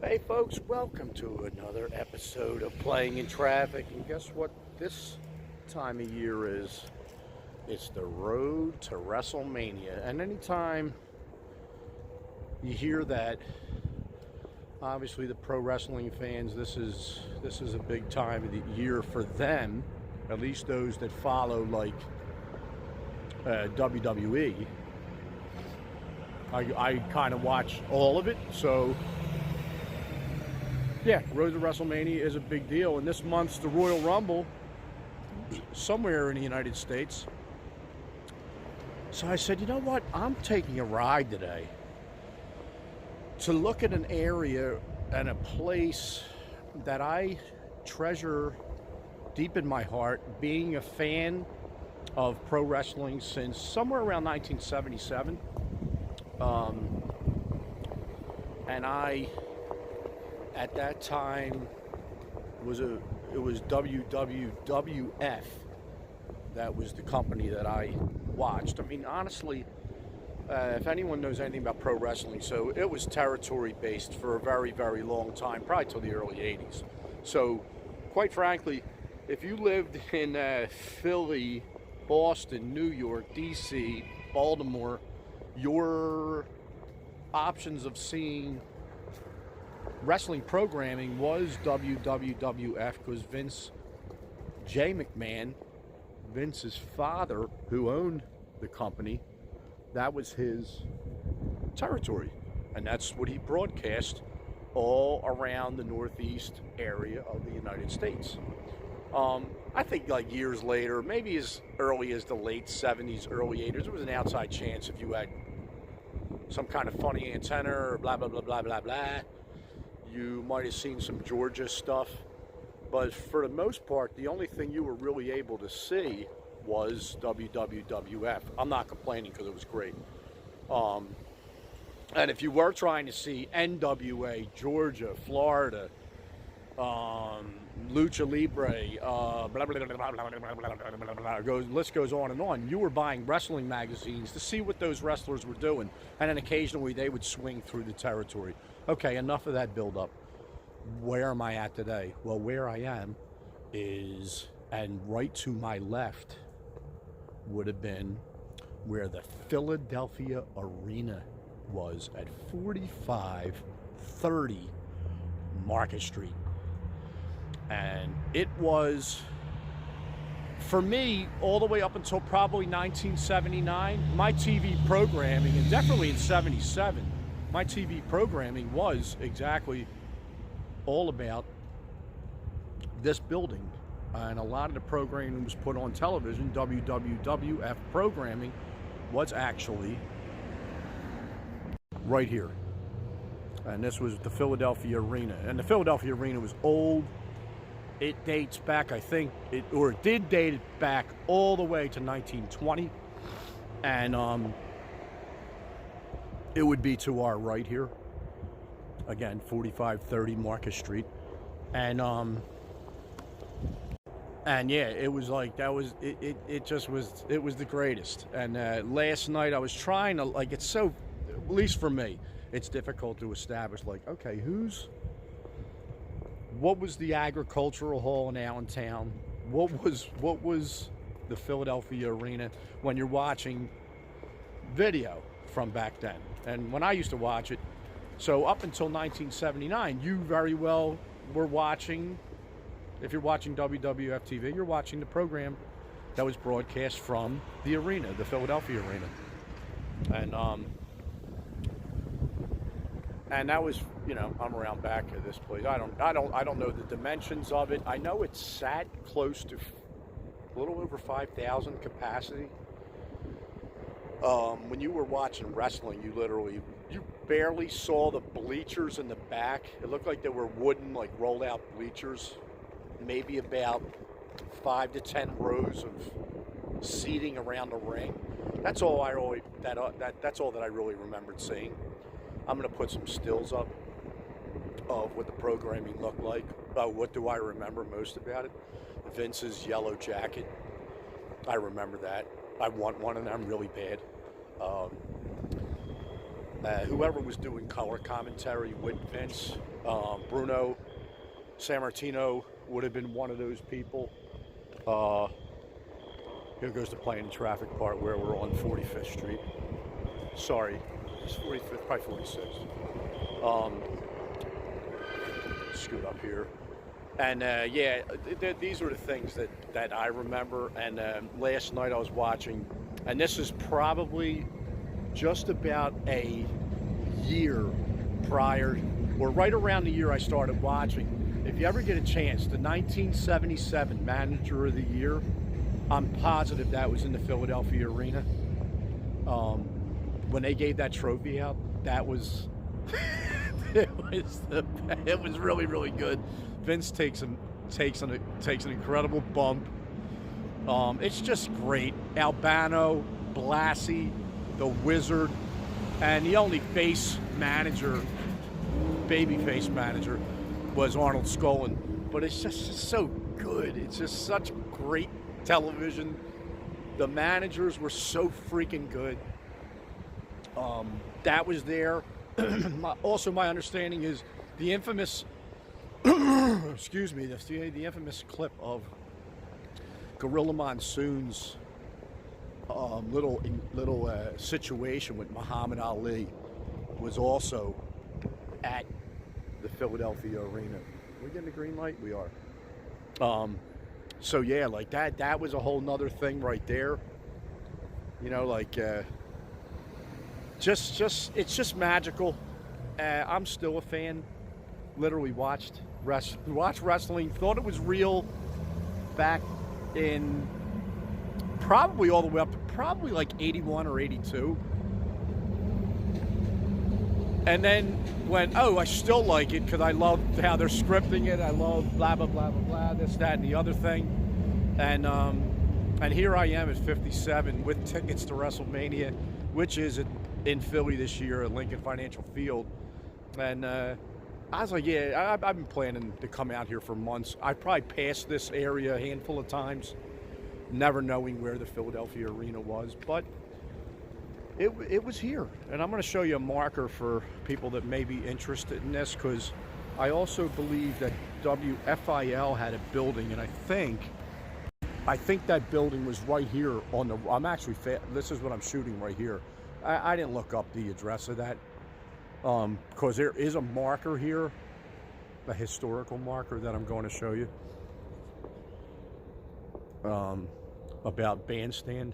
Hey folks, welcome to another episode of Playing in Traffic. And guess what this time of year is? It's the road to WrestleMania. And anytime you hear that, obviously the pro wrestling fans, this is a big time of the year for them, at least those that follow like WWE. I kind of watch all of it, so yeah, Road to WrestleMania is a big deal. And this month's the Royal Rumble, somewhere in the United States. So I said, you know what? I'm taking a ride today to look at an area and a place that I treasure deep in my heart, being a fan of pro wrestling since somewhere around 1977. And I, at that time, it was WWWF. That was the company that I watched. I mean, honestly, if anyone knows anything about pro wrestling, so it was territory based for a very, very long time, probably till the early 80s. So, quite frankly, if you lived in Philly, Boston, New York, DC, Baltimore, your options of seeing wrestling programming was WWWF, because Vince J. McMahon, Vince's father, who owned the company, that was his territory. And that's what he broadcast all around the Northeast area of the United States. I think like years later, maybe as early as the late 70s, early 80s, there was an outside chance if you had some kind of funny antenna or blah, blah, blah, blah, blah, blah, you might have seen some Georgia stuff. But for the most part, the only thing you were really able to see was WWWF. I'm not complaining because it was great. And if you were trying to see NWA, Georgia, Florida, Lucha Libre, blah, blah, blah, blah, blah, blah, blah, list goes on and on. You were buying wrestling magazines to see what those wrestlers were doing, and then occasionally they would swing through the territory. Okay, enough of that build-up. Where am I at today? Well, where I am is, and right to my left would have been where the Philadelphia Arena was at 4530 Market Street. And it was, for me, all the way up until probably 1979, my TV programming, and definitely in 77, my TV programming was exactly all about this building. And a lot of the programming was put on television. WWWF programming was actually right here. And this was the Philadelphia Arena. And the Philadelphia Arena was old. It dates back, I think, it did date it back all the way to 1920. And it would be to our right here. Again, 4530 Market Street. And yeah, it was like, that was, it just was, it was the greatest. And last night I was trying to, like, it's so, at least for me, it's difficult to establish, like, okay, what was the agricultural hall in Allentown? What was the Philadelphia Arena when you're watching video from back then? And when I used to watch it, so up until 1979, you very well were watching, if you're watching WWF TV, you're watching the program that was broadcast from the arena, the Philadelphia Arena. And that was, you know, I'm around back at this place. I don't know the dimensions of it. I know it sat close to a little over 5,000 capacity. When you were watching wrestling, you barely saw the bleachers in the back. It looked like they were wooden, like rolled out bleachers. Maybe about 5 to 10 rows of seating around the ring. That's all that's all that I really remembered seeing. I'm going to put some stills up of what the programming looked like. What do I remember most about it? Vince's yellow jacket. I remember that. I want one of them really bad. whoever was doing color commentary with Vince, Bruno Sammartino would have been one of those people. Here goes the playing in traffic part where we're on 45th Street. Sorry, it's 45th, probably 46th. Scoot up here. And yeah, these are the things that I remember. And last night I was watching, and this is probably just about a year prior, or right around the year I started watching. If you ever get a chance, the 1977 Manager of the Year, I'm positive that was in the Philadelphia Arena. When they gave that trophy out, that was it was really, really good. Vince takes an incredible bump. It's just great. Albano, Blassie, the Wizard, and the only babyface manager was Arnold Skolin. But it's just so good. It's just such great television. The managers were so freaking good. That was there. Also, my understanding is the infamous, excuse me, the infamous clip of Gorilla Monsoon's little situation with Muhammad Ali was also at the Philadelphia Arena. We getting the green light? We are. So yeah, like that was a whole nother thing right there. You know, like it's just magical. I'm still a fan. Literally watched wrestling, thought it was real back in probably all the way up to probably like 81 or 82. And then went, oh, I still like it because I love how they're scripting it. I love blah, blah, blah, blah, blah, this, that, and the other thing. And here I am at 57 with tickets to WrestleMania, which is in Philly this year at Lincoln Financial Field. And I was like, yeah, I've been planning to come out here for months. I probably passed this area a handful of times, never knowing where the Philadelphia Arena was. But it was here. And I'm going to show you a marker for people that may be interested in this, because I also believe that WFIL had a building, and I think that building was right here on the, this is what I'm shooting right here. I didn't look up the address of that, because there is a marker here, a historical marker that I'm going to show you, about Bandstand.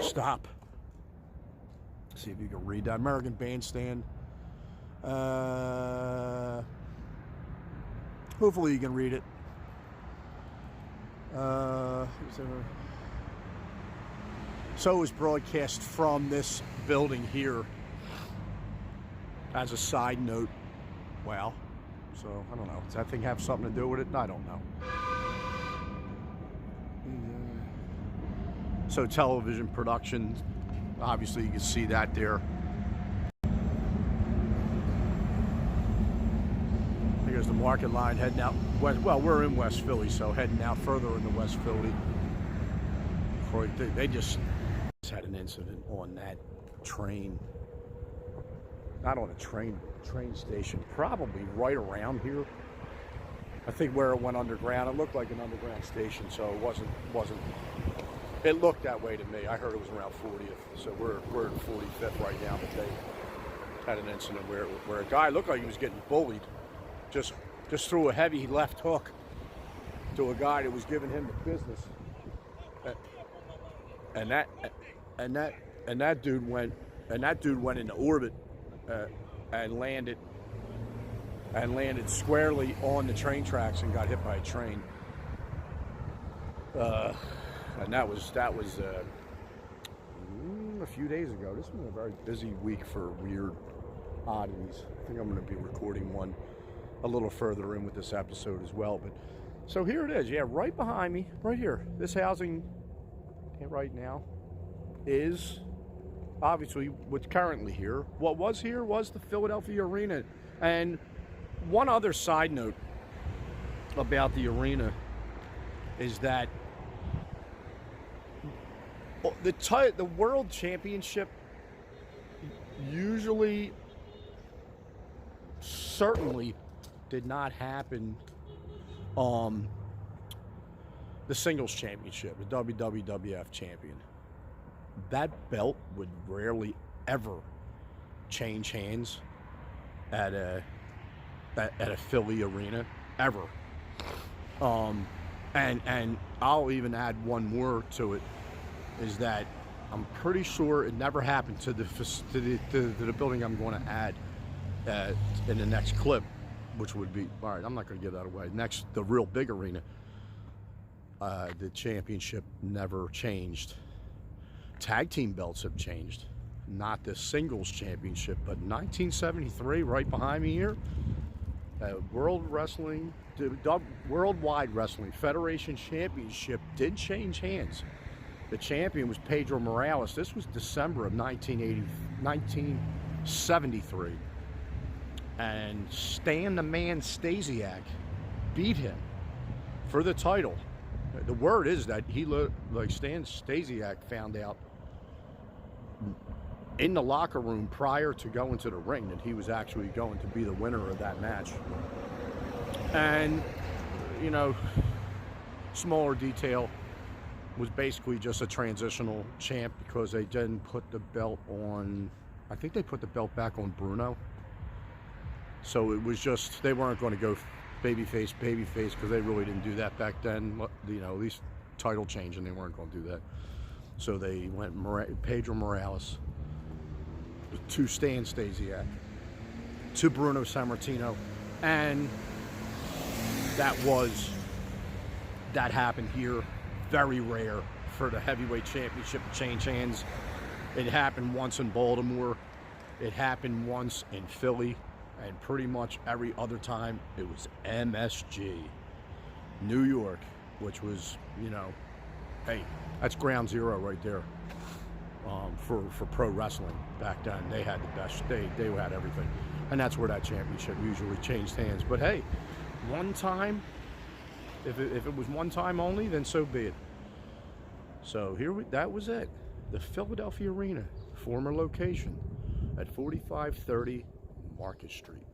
Stop. See if you can read that. American Bandstand. Hopefully you can read it. So it was broadcast from this building here. As a side note, wow. So I don't know. Does that thing have something to do with it? I don't know. So television production, obviously you can see that there. Here's the market line heading out west. Well, we're in West Philly, so heading out further into West Philly. They just had an incident on that train. Not on a train station, probably right around here. I think where it went underground, it looked like an underground station, so it wasn't. It looked that way to me. I heard it was around 40th, so we're at 45th right now. But they had an incident where a guy looked like he was getting bullied, just threw a heavy left hook to a guy that was giving him the business, and that dude went into orbit and landed squarely on the train tracks and got hit by a train. And that was a few days ago. This has been a very busy week for weird oddities. I think I'm going to be recording one a little further in with this episode as well. But so here it is. Yeah, right behind me, right here. This housing right now is obviously what's currently here. What was here was the Philadelphia Arena. And one other side note about the arena is that the World Championship usually, certainly did not happen. The singles championship, the WWWF champion, that belt would rarely ever change hands at a Philly arena ever. And I'll even add one more to it, is that I'm pretty sure it never happened to the building I'm going to add in the next clip, which would be, all right, I'm not going to give that away. Next, the real big arena, the championship never changed. Tag team belts have changed, not the singles championship, but 1973, right behind me here, Worldwide Wrestling Federation Championship did change hands. The champion was Pedro Morales. This was December of 1973. And Stan the Man Stasiak beat him for the title. The word is that Stan Stasiak found out in the locker room prior to going to the ring that he was actually going to be the winner of that match. And, you know, smaller detail, was basically just a transitional champ because they didn't put the belt on, I think they put the belt back on Bruno. So it was just, they weren't going to go babyface, because they really didn't do that back then. You know, at least title change, and they weren't going to do that. So they went Pedro Morales to Stan Stasiak to Bruno Sammartino, and that happened here. Very rare for the heavyweight championship to change hands. It happened once in Baltimore. It happened once in Philly. And pretty much every other time it was MSG, New York, which was, you know, hey, that's ground zero right there for pro wrestling back then. They had the best, they had everything. And that's where that championship usually changed hands. But hey, one time, if it was one time only, then so be it. So that was it. The Philadelphia Arena, former location at 4530 Market Street.